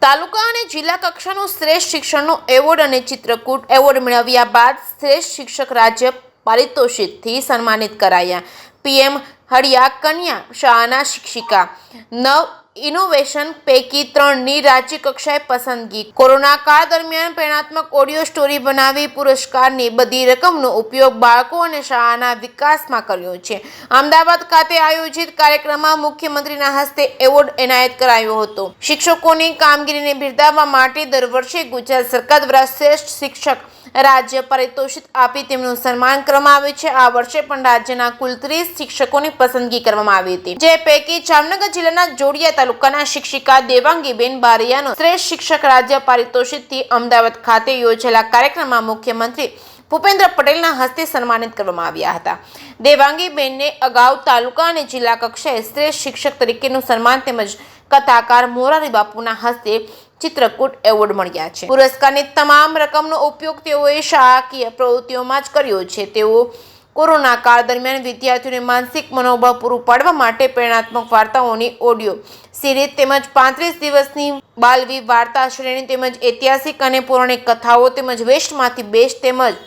તાલુકા અને જિલ્લા કક્ષાનો શ્રેષ્ઠ શિક્ષણનો એવોર્ડ અને ચિત્રકૂટ એવોર્ડ મેળવ્યા બાદ શ્રેષ્ઠ શિક્ષક રાજ્ય પારિતોષિકથી સન્માનિત કરાયા. પીએમ હળિયા કન્યા શાળાના શિક્ષિકા નવ ઇનોવેશન પૈકી 3ની રાજ્ય કક્ષાએ પસંદગી. કોરોના કાળ દરમિયાન પ્રેરણાત્મક ઓડિયો સ્ટોરી બનાવી પુરસ્કારની બધી રકમનો ઉપયોગ બાળકો અને શાળાના વિકાસમાં કર્યો છે. અમદાવાદ ખાતે આયોજિત કાર્યક્રમમાં મુખ્યમંત્રીના હસ્તે એવોર્ડ એનાયત કરાયો હતો. શિક્ષકોની કામગીરીને બિરદાવવા માટે દર વર્ષે ગુજરાત સરકાર દ્વારા શ્રેષ્ઠ શિક્ષક રાજ્ય પારિતોષિક આપી તેમનું સન્માન કરવામાં આવે છે. આ વર્ષે પણ રાજ્યના કુલ 30 શિક્ષકોની પસંદગી કરવામાં આવી હતી, જે પૈકી જામનગર જિલ્લાના જોડિયા તાલુકાના શિક્ષિકા દેવાંગીબેન બારૈયાનો શ્રેષ્ઠ શિક્ષક રાજ્ય પારિતોષિકથી અમદાવાદ ખાતે યોજાયેલા કાર્યક્રમમાં મુખ્યમંત્રી ભૂપેન્દ્ર પટેલના હસ્તે સન્માનિત કરવામાં આવ્યા હતા. દેવાંગીબેનને અગાઉ તાલુકા અને જિલ્લા કક્ષાએ શ્રેષ્ઠ શિક્ષક તરીકેનું સન્માન તેમજ કથાકાર મોરારી બાપુના હસ્તે ચિત્રકૂટ એવોર્ડ મળ્યા છે. પુરસ્કારની તમામ રકમનો ઉપયોગ તેઓએ શાળાકીય પ્રવૃત્તિઓમાં જ કર્યો છે. તેઓ કોરોના કાળ દરમિયાન વિદ્યાર્થીઓને માનસિક મનોબળ પૂરું પાડવા માટે પ્રેરણાત્મક વાર્તાઓની ઓડિયો સિરીઝ તેમજ 35 દિવસની બાલવી વાર્તા શ્રેણી તેમજ ઐતિહાસિક અને પૌરાણિક કથાઓ તેમજ વેસ્ટમાંથી બેસ્ટ તેમજ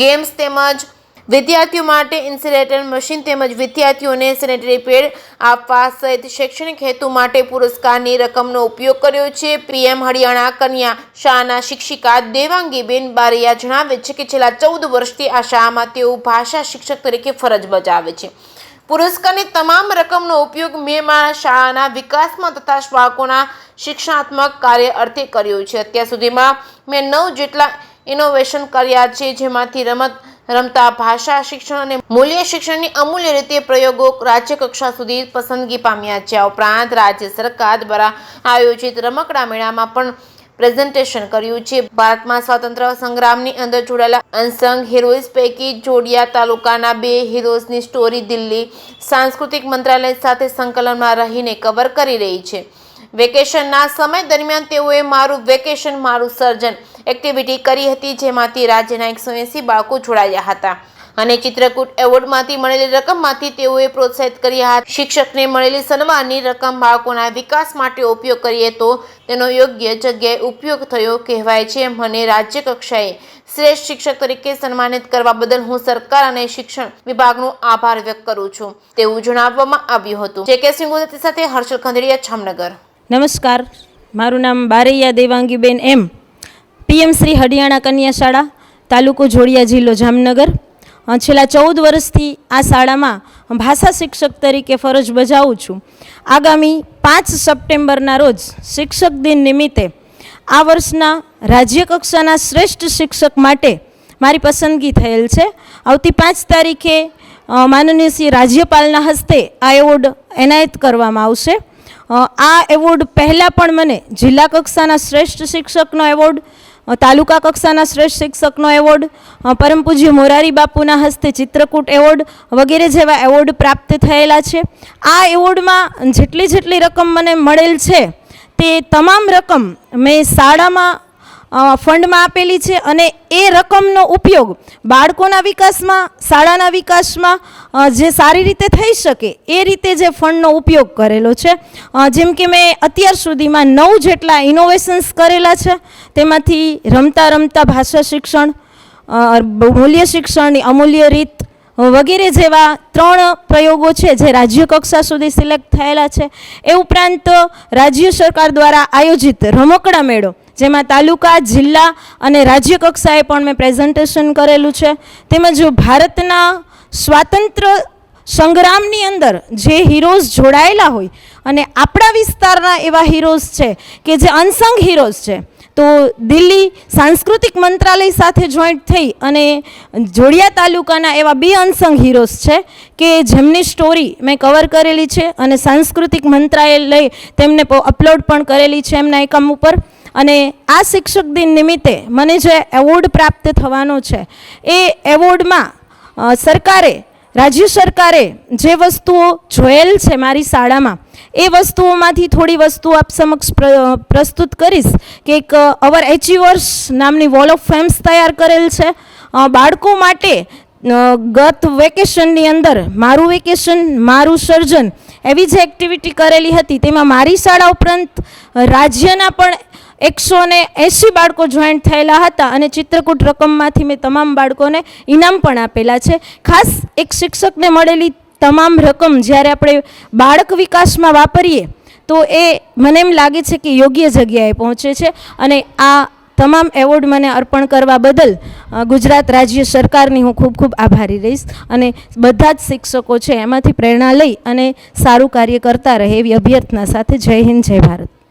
ગેમ્સ તેમજ વિદ્યાર્થીઓ માટે ઇન્સિનરેટર મશીન તેમજ વિદ્યાર્થીઓને સેનેટરી પેડ આપવા સહિત શૈક્ષણિક હેતુ માટે પુરસ્કારની રકમનો ઉપયોગ કર્યો છે. પીએમ હરિયાણા કન્યા શાળાના શિક્ષિકા દેવાંગીબેન બારૈયા જણાવે છે કે છેલ્લા 14 વર્ષથી આ શાળામાં તેઓ ભાષા શિક્ષક તરીકે ફરજ બજાવે છે. પુરસ્કારની તમામ રકમનો ઉપયોગ મેં શાળાના વિકાસમાં તથા બાળકોના શિક્ષણાત્મક કાર્ય અર્થે કર્યો છે. અત્યાર સુધીમાં મેં 9 જેટલા ઇનોવેશન કર્યા છે, જેમાંથી રમતા ભાષા શિક્ષણ અને મૂલ્ય શિક્ષણની અમૂલ્ય રીતે પ્રયોગો રાજ્ય કક્ષા સુધી પસંદગી પામ્યા છે. આ ઉપરાંત રાજ્ય સરકાર દ્વારા આયોજિત રમકડા મેળામાં પણ પ્રેઝન્ટેશન કર્યું છે. ભારતમાં સ્વાતંત્ર્ય સંગ્રામની અંદર જોડાયેલા અનસંગ હીરોઝ પૈકી જોડિયા તાલુકાના 2 હીરોઝની સ્ટોરી દિલ્હી સાંસ્કૃતિક મંત્રાલય સાથે સંકલનમાં રહીને કવર કરી રહી છે. વેકેશનના સમય દરમિયાન તેઓએ મારું વેકેશન મારું સર્જન એક્ટિવિટી કરી હતી, જેમાંથી રાજ્યના 180 બાળકો જોડાયા હતા અને ચિત્રકૂટ એવોર્ડમાંથી મળેલી રકમમાંથી તેઓએ પ્રોત્સાહિત કર્યા હતા. શિક્ષકને મળેલી સન્માનની રકમ બાળકોના વિકાસ માટે ઉપયોગ કરીએ તો તેનો યોગ્ય જગ્યાએ ઉપયોગ થયો કહેવાય છે. મને રાજ્ય કક્ષાએ શ્રેષ્ઠ શિક્ષક તરીકે સન્માનિત કરવા બદલ હું સરકાર અને શિક્ષણ વિભાગનો આભાર વ્યક્ત કરું છું, તેવું જણાવવામાં આવ્યું હતું. જે કે સિંહ ગુજરાતી સાથે હર્ષલ ખંડેરિયા, જામનગર. નમસ્કાર, મારું નામ બારૈયા દેવાંગીબેન એમ, પીએમ શ્રી હરિયાણા કન્યા શાળા, તાલુકો જોડિયા, જિલ્લો જામનગર. છેલ્લા 14 વર્ષથી આ શાળામાં ભાષા શિક્ષક તરીકે ફરજ બજાવું છું. આગામી 5 સપ્ટેમ્બરના રોજ શિક્ષક દિન નિમિત્તે આ વર્ષના રાજ્ય કક્ષાના શ્રેષ્ઠ શિક્ષક માટે મારી પસંદગી થયેલ છે. આવતી 5 તારીખે માનનીય શ્રી રાજ્યપાલના હસ્તે આ એવોર્ડ એનાયત કરવામાં આવશે. આ એવોર્ડ પહેલાં પણ મને જિલ્લા કક્ષાના શ્રેષ્ઠ શિક્ષકનો એવોર્ડ, તાલુકા કક્ષાના શ્રેષ્ઠ શિક્ષકનો એવોર્ડ, પરમ પૂજ્ય મોરારી બાપુના હસ્તે ચિત્રકૂટ એવોર્ડ વગેરે જેવા એવોર્ડ પ્રાપ્ત થયેલા છે. આ એવોર્ડમાં જેટલી રકમ મને મળેલ છે તે તમામ રકમ મેં શાળામાં ફંડમાં આપેલી છે અને એ રકમનો ઉપયોગ બાળકોના વિકાસમાં, શાળાના વિકાસમાં જે સારી રીતે થઈ શકે એ રીતે જે ફંડનો ઉપયોગ કરેલો છે. જેમ કે મેં અત્યાર સુધીમાં 9 જેટલા ઇનોવેશન્સ કરેલા છે. તેમાંથી રમતા ભાષા શિક્ષણ, મૂલ્ય શિક્ષણની અમૂલ્ય રીત વગેરે જેવા 3 પ્રયોગો છે જે રાજ્ય કક્ષા સુધી સિલેક્ટ થયેલા છે. એ ઉપરાંત રાજ્ય સરકાર દ્વારા આયોજિત રમકડા મેળો, જેમાં તાલુકા, જિલ્લા અને રાજ્ય કક્ષાએ પણ મેં પ્રેઝન્ટેશન કરેલું છે. તેમજ ભારતના સ્વાતંત્ર્ય સંગ્રામની અંદર જે હીરોઝ જોડાયેલા હોય અને આપણા વિસ્તારના એવા હીરોઝ છે કે જે અનસંગ હીરોઝ છે, તો દિલ્હી સાંસ્કૃતિક મંત્રાલય સાથે જોઈન્ટ થઈ અને જોડિયા તાલુકાના એવા 2 અનસંગ હીરોઝ છે કે જેમની સ્ટોરી મેં કવર કરેલી છે અને સાંસ્કૃતિક મંત્રાલય તેમને અપલોડ પણ કરેલી છે એમના એકમ ઉપર. અને આ શિક્ષક દિન નિમિત્તે મને જે એવોર્ડ પ્રાપ્ત થવાનો છે એ એવોર્ડમાં રાજ્ય સરકારે જે વસ્તુઓ જોયેલ છે મારી શાળામાં, એ વસ્તુઓમાંથી થોડી વસ્તુઓ આપ સમક્ષ પ્રસ્તુત કરીશ. કે એક અવર એચીવર્સ નામની વોલ ઓફ ફેમ્સ તૈયાર કરેલ છે બાળકો માટે. ગત વેકેશનની અંદર મારું વેકેશન મારું સર્જન એવી જે એક્ટિવિટી કરેલી હતી, તેમાં મારી શાળા ઉપરાંત રાજ્યના પણ 180 બાળકો જોઈન્ટ થયેલા હતા અને ચિત્રકૂટ રકમમાંથી મેં તમામ બાળકોને ઇનામ પણ આપેલા છે. ખાસ એક શિક્ષકને મળેલી તમામ રકમ જ્યારે આપણે બાળક વિકાસમાં વાપરીએ તો એ મને એમ લાગે છે કે યોગ્ય જગ્યાએ પહોંચે છે. અને આ તમામ એવોર્ડ મને અર્પણ કરવા બદલ ગુજરાત રાજ્ય સરકારની હું ખૂબ ખૂબ આભારી રહીશ. અને બધા જ શિક્ષકો છે એમાંથી પ્રેરણા લઈ અને સારું કાર્ય કરતા રહે એવી અભ્યર્થના સાથે જય હિન્દ, જય ભારત.